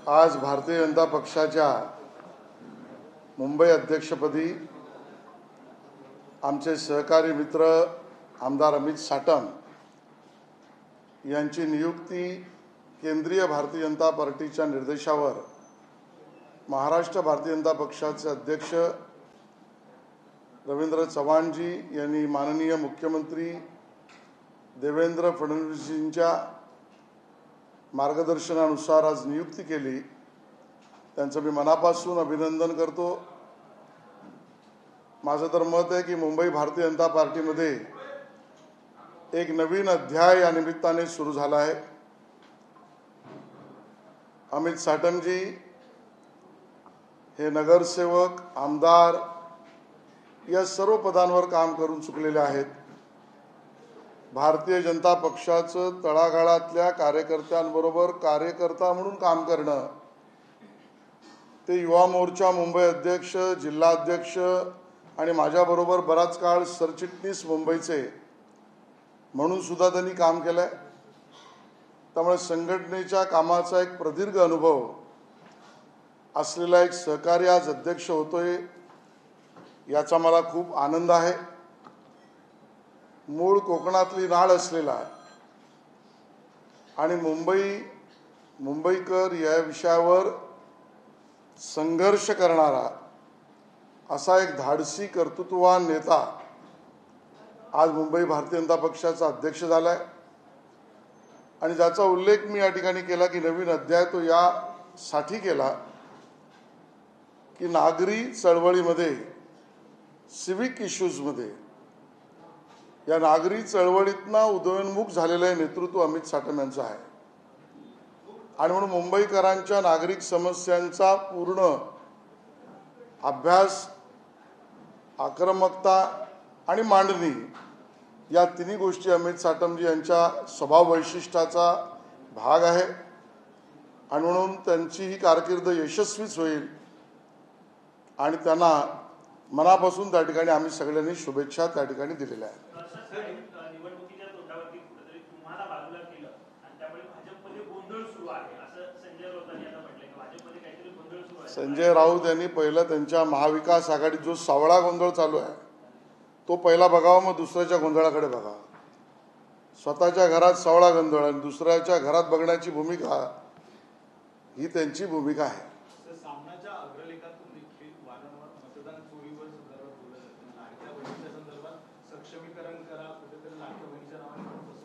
आज भारतीय जनता पक्षाच्या मुंबई अध्यक्षपदी आमचे सहकारी मित्र आमदार अमित साटम यांची नियुक्ती केंद्रीय भारतीय जनता पार्टीच्या निर्देशावर महाराष्ट्र भारतीय जनता पक्षाचे अध्यक्ष रवींद्र चव्हाणजी यांनी माननीय मुख्यमंत्री देवेंद्र फडणवीसजींच्या मार्गदर्शनानुसार आज नियुक्ती केली। त्यांचं मी मनापासून अभिनंदन करतो। माझं तर मत आहे की मुंबई भारतीय जनता पार्टीमध्ये एक नवीन अध्याय या निमित्ताने सुरू झाला आहे। अमित साटमजी हे नगरसेवक, आमदार या सर्व पदांवर काम करून चुकलेले आहेत। भारतीय जनता पक्षाचं तळागाळातल्या कार्यकर्त्यांबरोबर कार्यकर्ता म्हणून काम करणं, ते युवा मोर्चा मुंबई अध्यक्ष, जिल्हाध्यक्ष आणि माझ्याबरोबर बराच काळ सरचिटणीस मुंबईचे म्हणून सुद्धा त्यांनी काम केलंय। त्यामुळे संघटनेच्या कामाचा एक प्रदीर्घ अनुभव असलेला एक सहकारी आज अध्यक्ष होतोय, याचा मला खूप आनंद आहे। मूळ कोकणातली नाळ असलेला आणि मुंबईकर या विषयावर संघर्ष करणारा असा एक धाडसी कर्तृत्ववान नेता आज मुंबई भारतीय जनता पक्षाचा अध्यक्ष झालाय। आणि ज्याचा उल्लेख मी या ठिकाणी केला की नवीन अध्याय, तो यासाठी केला की नागरी चळवळीमध्ये, सिव्हिक इश्यूजमध्ये, या नागरी चळवळीतनं उदयोन्मुख झालेलं नेतृत्व अमित साटम यांचं आहे। आणि म्हणून मुंबईकरांच्या नागरिक समस्यांचा पूर्ण अभ्यास, आक्रमकता आणि मांडणी या तिन्ही गोष्टी अमित साटमजी यांच्या स्वभाव वैशिष्ट्याचा भाग आहे। आणि म्हणून त्यांची ही कारकीर्द यशस्वीच होईल आणि त्यांना मनापासून त्या ठिकाणी आम्ही सगळ्यांनी शुभेच्छा त्या ठिकाणी दिलेल्या आहेत। संजय राऊत यांनी पहिलं त्यांच्या महाविकास आघाडीत जो सावळा गोंधळ चालू आहे तो पहिला बघावा, मग दुसऱ्याच्या गोंधळाकडे बघावा। स्वतःच्या घरात सावळा गोंधळ आणि दुसऱ्याच्या घरात बघण्याची भूमिका ही त्यांची भूमिका आहे।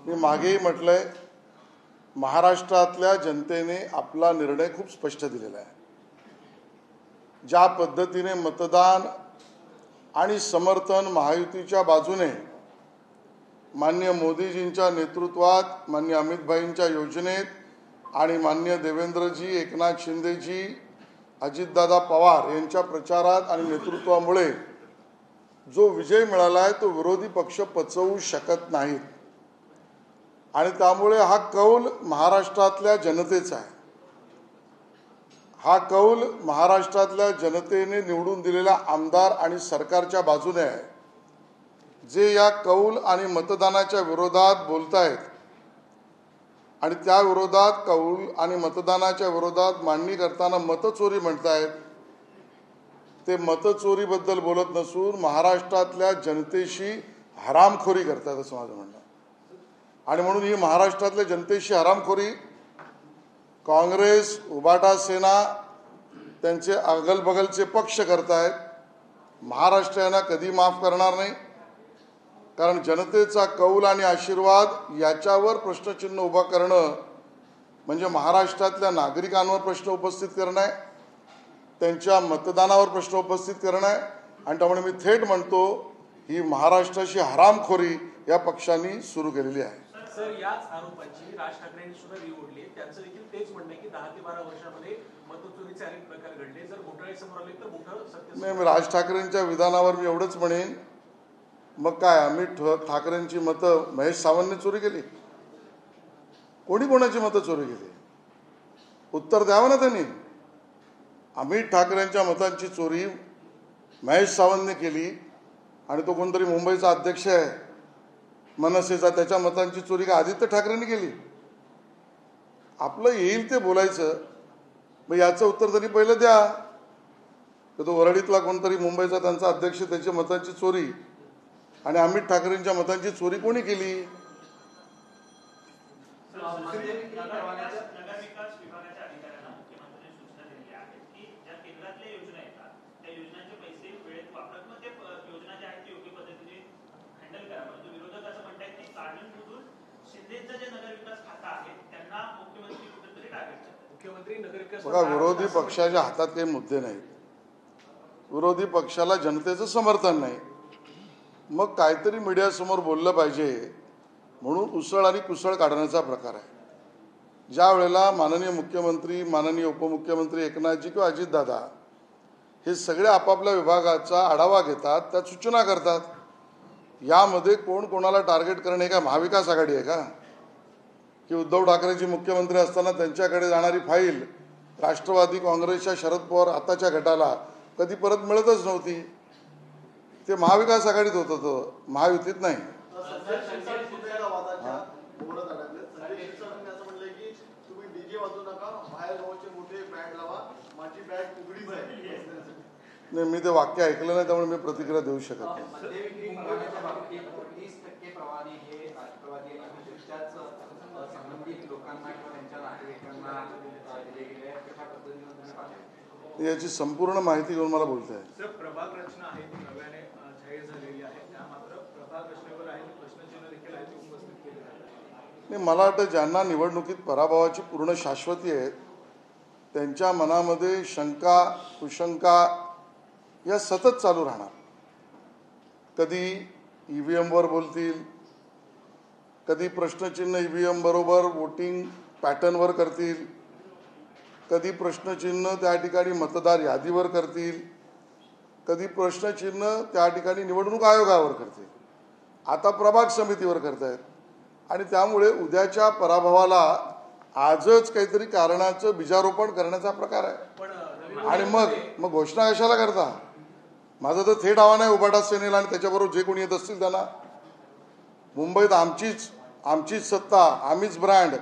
मी मागेही म्हटलंय, महाराष्ट्रातल्या जनतेने आपला निर्णय खूप स्पष्ट दिलेला आहे। ज्या पद्धतीने मतदान आणि समर्थन महायुतीच्या बाजूने माननीय मोदीजींच्या नेतृत्वात, माननीय अमितभाईंच्या योजनेत आणि माननीय देवेंद्रजी, एकनाथ शिंदेजी, अजितदादा पवार यांच्या प्रचारात आणि नेतृत्वामुळे जो विजय मिळाला आहे तो विरोधी पक्ष पचवू शकत नाहीत। आणि त्यामुळे हा कौल महाराष्ट्रातल्या जनतेचा आहे। हा कौल महाराष्ट्रातल्या जनतेने निवडून दिलेल्या आमदार आणि सरकारच्या बाजूने आहे, जे या कौल आणि मतदानाच्या विरोधात बोलतायत आणि त्या विरोधात, कौल आणि मतदानाच्या विरोधात मांडणी करताना मतचोरी म्हणतायत। ते मतचोरीबद्दल बोलत नसून महाराष्ट्रातल्या जनतेशी हरामखोरी करतात असं माझं म्हणणं आहे। आणि म्हणून ही महाराष्ट्रातल्या जनतेशी हरामखोरी काँग्रेस, उबाटा सेना, त्यांचे अगलबगलचे पक्ष करतायत। महाराष्ट्र यांना कधी माफ करणार नाही, कारण जनतेचा कौल आणि आशीर्वाद याच्यावर प्रश्नचिन्ह उभा करणं म्हणजे महाराष्ट्रातल्या नागरिकांवर प्रश्न उपस्थित करणं आहे, त्यांच्या मतदानावर प्रश्न उपस्थित करणं आहे। आणि त्यामुळे मी थेट म्हणतो, ही महाराष्ट्राची हरामखोरी या पक्षांनी सुरू केलेली आहे। सर, याच आरोपांची राज ठाकरेंनी सुद्धा विरोधली। त्यांचं देखील तेच म्हणणं आहे की 10 ते 12 वर्षांमध्ये मतचोरीचे अनेक प्रकार घडले। जर घोटाळे समोर आले तर मोठं सत्य नाही, राज ठाकरेंच्या विधानावर मी एवढंच म्हणेन, मग काय अमित ठाकरेंची मतं महेश सावंतने चोरी केली? कोणी कोणाची मतं चोरी केली? उत्तर द्यावं ना त्यांनी। अमित ठाकरेंच्या मतांची चोरी महेश सावंतने केली आणि तो कोणतरी मुंबईचा अध्यक्ष आहे मनसेचा, त्याच्या मतांची चोरी का आदित्य ठाकरेंनी केली? आपलं येईल ते बोलायचं, मग याचं उत्तर तरी पहिलं द्या. तो वरळीतला कोणतरी मुंबईचा त्यांचा अध्यक्ष, त्याच्या मतांची चोरी आणि अमित ठाकरेंच्या मतांची चोरी कोणी केली? नगरविकास विभागाच्या अधिकाऱ्यांना मुख्यमंत्र्यांनी सूचना दिलेल्या आहेत की ज्या केंद्रातल्या योजना येतात त्या योजनांचे पैसे वेळेत वापरत मग ते योजना ज्या आहेत ते योग्य पद्धतीने हँडल करा. परंतु विरोधक असं म्हणतात की काढून शिंदेचं जे नगरविकास खातं आहे त्यांना मुख्यमंत्री कुठेतरी टार्गेट करतात. मुख्यमंत्री नगरविकास बघा, विरोधी पक्षाच्या हातात काही मुद्दे नाहीत. विरोधी पक्षाला जनतेचं समर्थन नाही. मग काहीतरी मीडियासमोर बोललं पाहिजे म्हणून उसळ आणि कुसळ काढण्याचा प्रकार आहे. ज्या वेळेला माननीय मुख्यमंत्री, माननीय उपमुख्यमंत्री एकनाथजी किंवा अजितदादा हे सगळे आपापल्या विभागाचा आढावा घेतात, त्यात सूचना करतात. यामध्ये कोण कोणाला टार्गेट करणे का महाविकास आघाडी आहे का? की उद्धव ठाकरेजी मुख्यमंत्री असताना त्यांच्याकडे जाणारी फाईल राष्ट्रवादी काँग्रेसच्या शरद पवार आताच्या गटाला कधी परत मिळतच नव्हती. ते महाविकास आघाडीत होतं, तो महायुतीत नाही. नाही, मी ते वाक्य ऐकलं नाही, त्यामुळे मी प्रतिक्रिया देऊ शकत नाही. याची संपूर्ण माहिती घेऊन मला बोलताय. सर, प्रभाग रचना आहे ती नव्याने जाहीर झालेली आहे. त्या मात्र प्रभाग रचनेवर आहे प्रश्नचिन्ह देखील आहे ते उपस्थित केले आहे. नाही, मला वाटतं ज्यांना निवडणुकीत पराभवाची पूर्ण शाश्वती आहे त्यांच्या मनामध्ये शंका कुशंका या सतत चालू राहणार. कधी ईव्हीएमवर बोलतील, कधी प्रश्नचिन्ह ईव्हीएम बरोबर वोटिंग पॅटर्नवर करतील, कधी प्रश्नचिन्ह त्या ठिकाणी मतदार यादीवर करतील, कधी प्रश्नचिन्ह त्या ठिकाणी निवडणूक आयोगावर करतील, आता प्रभाग समितीवर करतायत. आणि त्यामुळे उद्याच्या पराभवाला आजच काहीतरी कारणाचं बीजारोपण करण्याचा प्रकार आहे. आणि मग घोषणा कशाला करता? माझं तर थेट आव्हान आहे उभाटा सेनेला आणि त्याच्याबरोबर जे कोणी येत असतील त्यांना. मुंबईत आमचीच सत्ता, आम्हीच ब्रँड.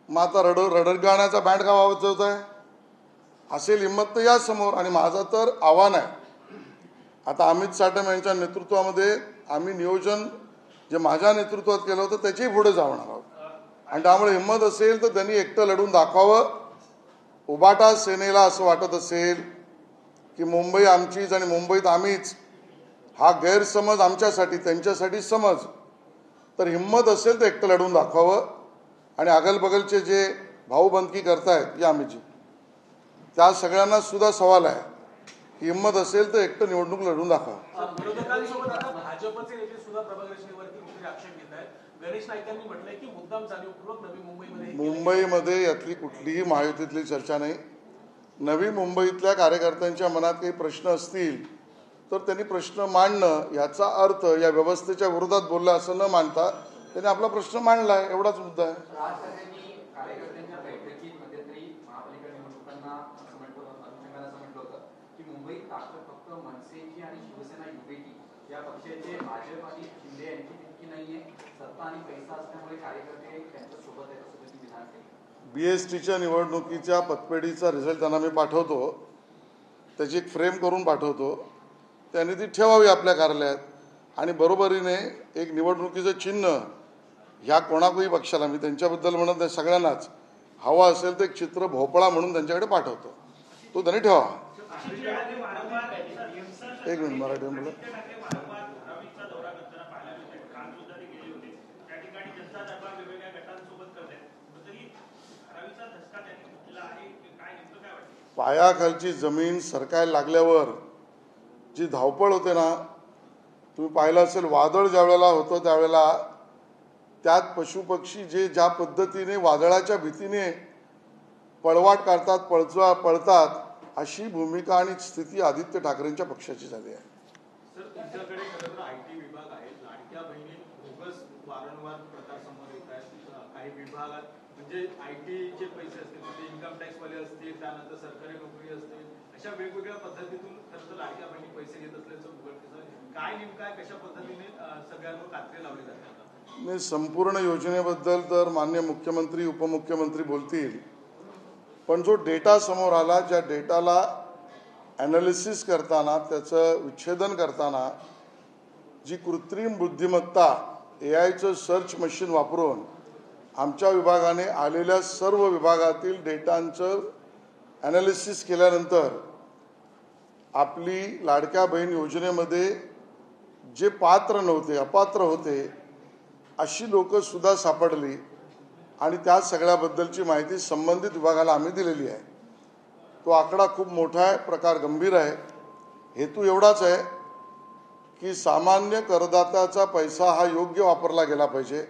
मग आता रडगाण्याचा बँड का वाजवत आहे? असेल हिंमत तर या समोर. आणि माझं तर आव्हान आहे, आता अमित साटम यांच्या नेतृत्वामध्ये आम्ही नियोजन जे माझ्या नेतृत्वात केलं होतं त्याच्याही पुढे जाणार आहोत. आणि त्यामुळे हिंमत असेल तर त्यांनी एकटं लढून दाखवावं. उभाटा सेनेला असं वाटत असेल की मुंबई आमचीच आणि मुंबईत आम्हीच, हा गैरसमज आमच्यासाठी त्यांच्यासाठी समज, तर हिंमत असेल तर एकटं लढून दाखवावं. आणि अगलबगलचे जे भाऊबंदकी करतायत या आम्हीची, त्या सगळ्यांना सुद्धा सवाल आहे की हिंमत असेल तर एकटं निवडणूक लढून दाखवा. विरोधकांसोबत आता भाजपचे नेते सुद्धा प्रभाग रचनेवरती कुठे आक्षेप घेत आहेत. गणेश नाईकांनी म्हटलंय की मुद्दाम जाणीवपूर्वक नवी मुंबईमध्ये यातली कुठलीही महायुतीतली चर्चा नाही. नवी मुंबईतल्या कार्यकर्त्यांच्या मनात काही प्रश्न असतील तर त्यांनी प्रश्न मांडणं, याचा अर्थ या व्यवस्थेच्या विरोधात बोलला असं न मानता त्यांनी आपला प्रश्न मांडला आहे, एवढाच मुद्दा आहे. कार्यकर्त्यांच्या बैठकीत मध्यंतरी महापालिका निवडणुकांना असं म्हटलं होतं की मुंबईत ताकद फक्त मनसेची आणि शिवसेना युतीची, या पक्षाचे भाजप आणि शिंदे यांची तितकी नाहीये. सत्ता आणि पैसा असल्यामुळे कार्यकर्ते त्यांच्या सोबत आहेत असं त्यांनी विधान केलं. BSTच्या निवडणुकीच्या पतपेढीचा रिझल्ट त्यांना मी पाठवतो, त्याची एक फ्रेम करून पाठवतो. त्यांनी ती ठेवावी आपल्या कार्यालयात. आणि बरोबरीने एक निवडणुकीचं चिन्ह ह्या कोणाकोही पक्षाला, मी त्यांच्याबद्दल म्हणत नाही, सगळ्यांनाच हवा असेल तर एक चित्र भोपळा म्हणून त्यांच्याकडे पाठवतो, तो त्यांनी ठेवा. एक मिनिट, मराठी बोला. पायाखालची जमीन सरकायला लागल्यावर जी धावपळ होते ना, तुम्ही पाहिलं असेल, वादळ ज्या वेळेला होतं त्यावेळेला त्यात पशुपक्षी जे ज्या पद्धतीने वादळाच्या भीतीने पळवाट काढतात, पळतात, अशी भूमिका आणि स्थिती आदित्य ठाकरेंच्या पक्षाची झाली आहे. सर, तुमच्याकडे खरं तर IT विभाग आहे. लाडक्या बहिणी बोगस वारंवार प्रकार समोर येत आहेत. काही विभागात म्हणजे ITचे पैसे असतील, म्हणजे इन्कम टॅक्सवाले असतील, त्यानंतर सरकारी नोकरी असतील, अशा वेगवेगळ्या पद्धतीतून खरं तर लाडक्या बहिणी पैसे घेत असल्याचं उघडकीस आहे. काय नेमकं आहे, कशा पद्धतीने सगळ्यांवर कात्रे लावले जातात? नाही, संपूर्ण योजनेबद्दल तर माननीय मुख्यमंत्री उपमुख्यमंत्री बोलतील, पण जो डेटा समोर आला, ज्या डेटाला ॲनालिसिस करताना, त्याचं विच्छेदन करताना जी कृत्रिम बुद्धिमत्ता AIचं सर्च मशीन वापरून आमच्या विभागाने आलेल्या सर्व विभागातील डेटांचं ॲनालिसिस केल्यानंतर आपली लाडक्या बहीण योजनेमध्ये जे पात्र नव्हते, अपात्र होते, अशी लोकंसुद्धा सापडली आणि त्या सगळ्याबद्दलची माहिती संबंधित विभागाला आम्ही दिलेली आहे. तो आकडा खूप मोठा आहे, प्रकार गंभीर आहे. हेतू एवढाच आहे की सामान्य करदात्याचा पैसा हा योग्य वापरला गेला पाहिजे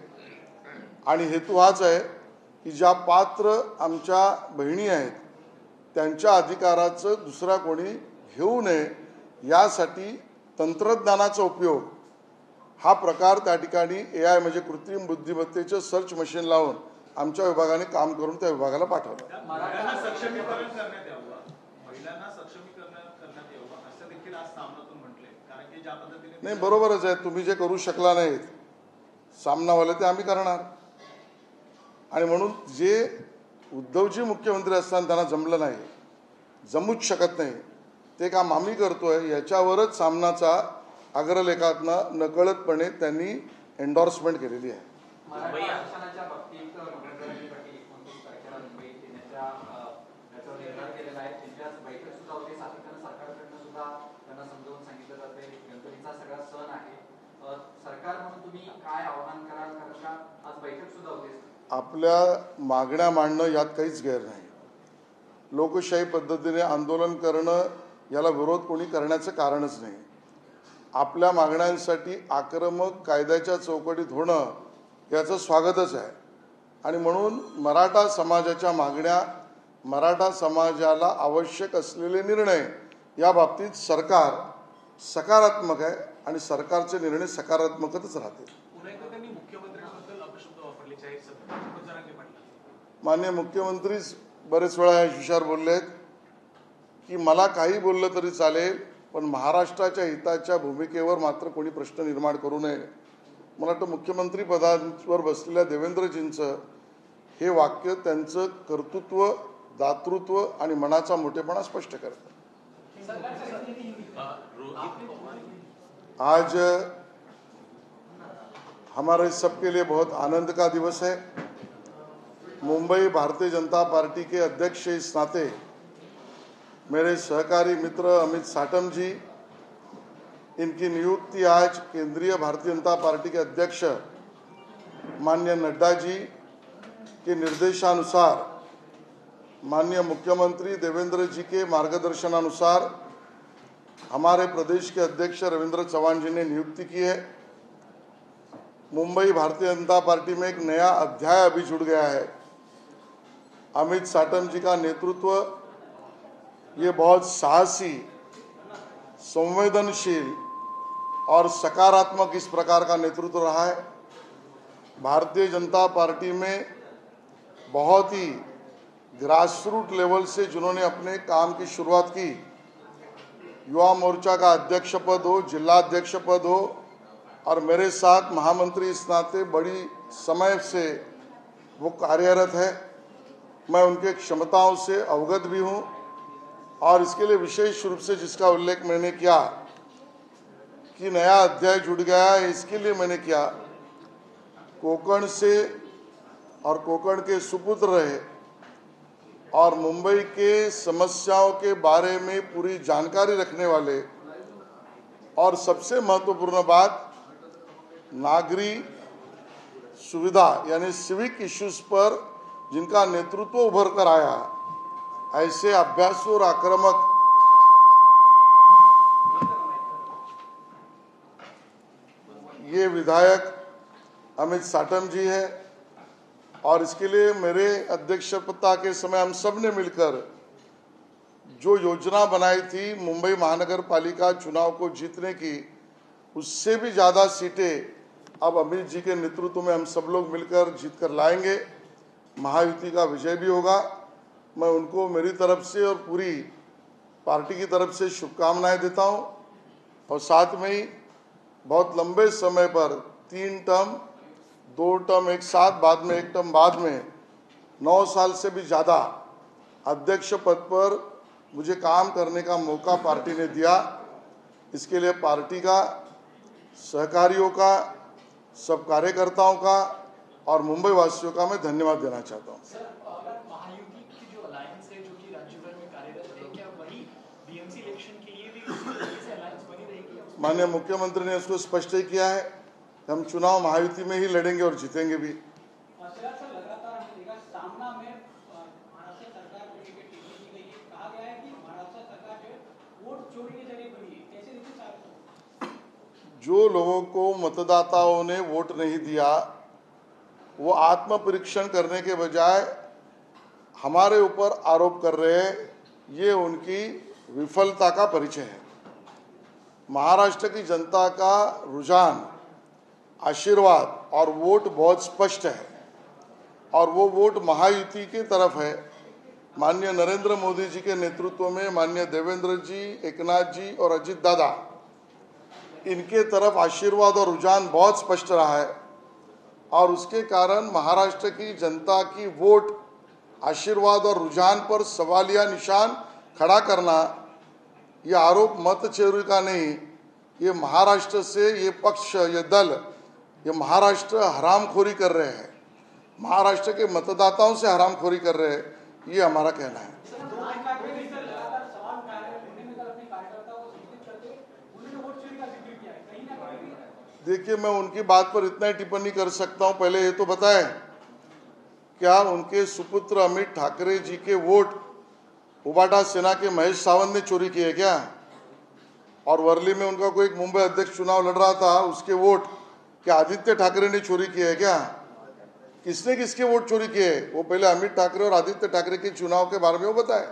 आणि हेतू हाच आहे की ज्या पात्र आमच्या बहिणी आहेत त्यांच्या अधिकाराचं दुसरा कोणी घेऊ नये, यासाठी तंत्रज्ञानाचा उपयोग हा प्रकार त्या ठिकाणी AI म्हणजे कृत्रिम बुद्धिमत्तेचं सर्च मशीन लावून आमच्या विभागाने काम करून त्या विभागाला पाठवलं. महिलांना सक्षमीकरण करण्यात यावं, महिलांना सक्षमीकरण करण्यात यावं असं देखील आज सामनातून म्हटलंय. कारण की ज्या पद्धतीने नाही, बरोबरच आहे. तुम्ही जे करू शकला नाहीत सामनावाले ते आम्ही करणार. आणि म्हणून जे उद्धवजी मुख्यमंत्री असताना त्यांना जमलं नाही, जमूच शकत नाही, ते काम आम्ही करतोय, याच्यावरच सामनाचा अग्रलेखातनं नकळतपणे त्यांनी एन्डॉर्समेंट केलेली आहे. मराठा आरक्षणाच्या बाबतीत मनोहरजी पाटील 29 तारखेला मुंबईत येण्याच्या त्याचा निर्धार केलेला आहे. त्यांच्याच बैठक सुद्धा होते. सातत्यानं सरकारकडनं सुद्धा त्यांना समजावून सांगितलं जाते गणपतीचा सगळा सण आहे. सरकार म्हणून तुम्ही काय आवाहन कराल, कारण का आज बैठक सुद्धा होते. आपल्या मागण्या मांडणं यात काहीच गैर नाही. लोकशाही पद्धतीने आंदोलन करणं याला विरोध कोणी करण्याचं कारणच नाही. आपल्या मागण्यांसाठी आक्रमक कायद्याच्या चौकटीत होणं याचं स्वागतच आहे. आणि म्हणून मराठा समाजाच्या मागण्या, मराठा समाजाला आवश्यक असलेले निर्णय या बाबतीत सरकार सकारात्मक आहे आणि सरकारचे निर्णय सकारात्मकच राहतील. पुन्हा एकदा त्यांनी मुख्यमंत्र्यांबद्दल अपशब्द वापरले जाहीर सभेत. जरांगे पाटील माननीय मुख्यमंत्रीच बरेच वेळा या विषयावर बोलले आहेत की मला काही बोललं तरी चालेल, पण महाराष्ट्राच्या हिताच्या भूमिकेवर मात्र कोणी प्रश्न निर्माण करू नये. मला वाटतं मुख्यमंत्री पदावर बसलेल्या देवेंद्रजींचं हे वाक्य त्यांचं कर्तृत्व, दातृत्व आणि मनाचा मोठेपणा स्पष्ट करतं. आज हमारे सबके लिए बहुत आनंद का दिवस है. मुंबई भारतीय जनता पार्टी के अध्यक्ष इस नाते मेरे सहकारी मित्र अमित साटम जी, इनकी नियुक्ति आज केंद्रीय भारतीय जनता पार्टी के अध्यक्ष माननीय नड्डा जी के निर्देशानुसार, माननीय मुख्यमंत्री देवेंद्र जी के मार्गदर्शनानुसार हमारे प्रदेश के अध्यक्ष रविंद्र चौहान जी ने नियुक्ति की है. मुंबई भारतीय जनता पार्टी में एक नया अध्याय अभी जुड़ गया है. अमित साटम जी का नेतृत्व ये बहुत साहसी, संवेदनशील और सकारात्मक इस प्रकार का नेतृत्व रहा है. भारतीय जनता पार्टी में बहुत ही ग्रासरूट लेवल से जिन्होंने अपने काम की शुरुआत की, युवा मोर्चा का अध्यक्ष पद हो, जिला अध्यक्ष पद हो, और मेरे साथ महामंत्री इस नाते बड़ी समय से वो कार्यरत है. मैं उनके क्षमताओं से अवगत भी हूँ और इसके लिए विशेष रूप से जिसका उल्लेख मैंने किया कि नया अध्याय जुड़ गया है, इसके लिए मैंने किया. कोकण से और कोकण के सुपुत्र रहे और मुंबई के समस्याओं के बारे में पूरी जानकारी रखने वाले, और सबसे महत्वपूर्ण बात, नागरी सुविधा यानी सिविक इश्यूज पर जिनका नेतृत्व उभर कर आया, ऐसे अभ्यासु और आक्रामक ये विधायक अमित साटम जी है. और इसके लिए मेरे अध्यक्षता के समय हम सब ने मिलकर जो योजना बनाई थी मुंबई महानगर पालिका चुनाव को जीतने की, उससे भी ज़्यादा सीटें अब अमित जी के नेतृत्व में हम सब लोग मिलकर जीत कर लाएंगे. महायुति का विजय भी होगा. मैं उनको मेरी तरफ से और पूरी पार्टी की तरफ से शुभकामनाएं देता हूं. और साथ में ही बहुत लंबे समय पर 3 टर्म, 2 टर्म एक साथ, बाद में 1 टर्म बाद में 9 साल से भी ज़्यादा अध्यक्ष पद पर मुझे काम करने का मौका पार्टी ने दिया। इसके लिए पार्टी का, सहकारियों का, सब कार्यकर्ताओं का और मुंबई वासियों का मैं धन्यवाद देना चाहता हूँ। सर, अगर महायुति की जो अलायंस है जो कि राज्य भर में कार्यरत है, क्या वही बीएमसी इलेक्शन के लिए भी उसी तरीके से अलायंस बनी रहेगी? माननीय मुख्यमंत्री ने इसको स्पष्ट ही किया है, हम चुनाव महायुति में ही लड़ेंगे और जीतेंगे भी। लगातार सामना में महाराष्ट्र सरकार को लेकर टिप्पणी की गई है, कहा गया है कि महाराष्ट्र सरकार जो है वोट चोरी के जरिए बनी है, कैसे देखिए साहब? जो लोगों को मतदाताओं ने वोट नहीं दिया वो आत्म परीक्षण करने के बजाय हमारे ऊपर आरोप कर रहे हैं, ये उनकी विफलता का परिचय है। महाराष्ट्र की जनता का रुझान, आशीर्वाद और वोट बहुत स्पष्ट है और वो वोट महायुति की तरफ है। माननीय नरेंद्र मोदी जी के नेतृत्व में माननीय देवेंद्र जी, एकनाथ जी और अजित दादा, इनके तरफ आशीर्वाद और रुझान बहुत स्पष्ट रहा है और उसके कारण महाराष्ट्र की जनता की वोट आशीर्वाद और रुझान पर सवालिया निशान खड़ा करना, ये आरोप मत चोरी का नहीं, ये महाराष्ट्र से ये पक्ष, ये दल, ये महाराष्ट्र हरामखोरी कर रहे हैं, महाराष्ट्र के मतदाताओं से हरामखोरी कर रहे हैं, ये हमारा कहना है। देखिए, मैं उनकी बात पर इतना ही टिप्पणी कर सकता हूं, पहले ये तो बताएं, क्या उनके सुपुत्र अमित ठाकरे जी के वोट उबाटा सेना के महेश सावंत ने चोरी किए क्या? और वर्ली में उनका कोई एक मुंबई अध्यक्ष चुनाव लड़ रहा था, उसके वोट क्या आदित्य ठाकरे ने चोरी किए है क्या? किसने किसके वोट चोरी किए? वो पहले अमित ठाकरे और आदित्य ठाकरे के चुनाव के बारे में वो बताए।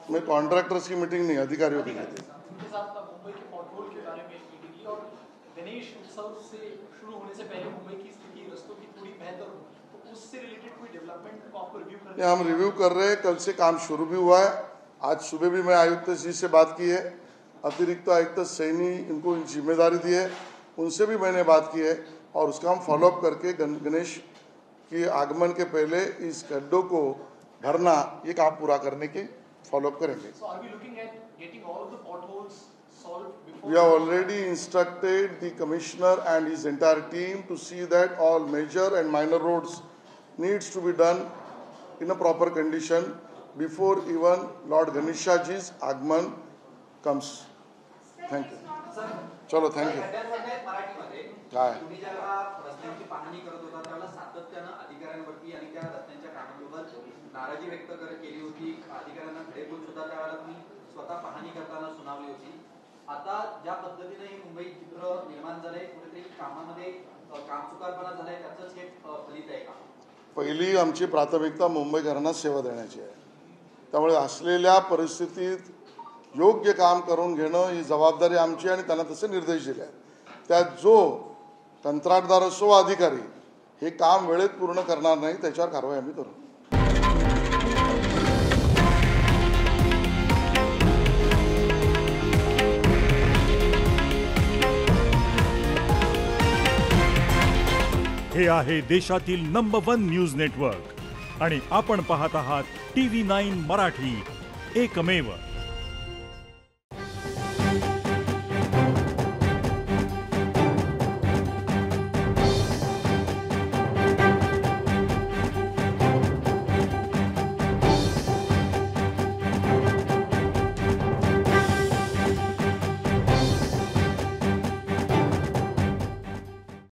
मैं कॉन्ट्रैक्टर्स की मीटिंग नहीं, अधिकारियों की मीटिंग। उनके साथ मुंबई के पॉटहोल के बारे में मीटिंग की और गणेश उत्सव से शुरू होने से पहले मुंबई की स्थिति, रस्तों की थोड़ी बेहतर हो, तो उससे रिलेटेड कोई डेवलपमेंट को आपको रिव्यू करना है? हम रिव्यू कर रहे हैं, कल से काम शुरू भी हुआ है। आज सुबह भी मैं आयुक्त जी से बात की है, अतिरिक्त आयुक्त सैनी इनको जिम्मेदारी दी है, उनसे भी मैंने बात की है और उसका हम फॉलोअप करके गणेश के आगमन के पहले इस गड्ढों को भरना, ये काम पूरा करने की फॉलोअप करेंगे। So are we looking at getting all of the potholes solved before? We have already instructed the commissioner and his entire team to see that all major and minor roads needs to be done in a proper condition before even Lord Ganesha ji's आगमन comes. Thank you. चलो, thank you. मराठीमध्ये काय? तुम्ही जेव्हा रस्त्यांची पाहणी करत होता त्यावेळेला सातत्यानं अधिकाऱ्यांवरती आणि त्या रस्त्यांच्या कामाबाबत नाराजी व्यक्त केली होती। अधिकाऱ्यांना खडेबोल सुद्धा त्यावेळेला तुम्ही स्वतः पाहणी करताना सुनावली होती। आता ज्या पद्धतीने हे मुंबई चित्र निर्माण झालंय, कुठेतरी कामामध्ये कामचुकारपणा झालाय, त्याचंच हे फलित आहे का? पहिली आमची प्राथमिकता मुंबईकरांना सेवा देण्याची आहे, त्यामुळे असलेल्या परिस्थितीत योग्य काम करून घेणं ही जबाबदारी आमची आणि त्यांना तसे निर्देश दिले आहेत। त्यात जो कंत्राटदार असो वा अधिकारी हे काम वेळेत पूर्ण करणार नाही त्याच्यावर कारवाई आम्ही करू। हे आहे देशातील नंबर 1 न्यूज नेटवर्क आणि आपण पाहत आहात TV9 मराठी, एकमेव।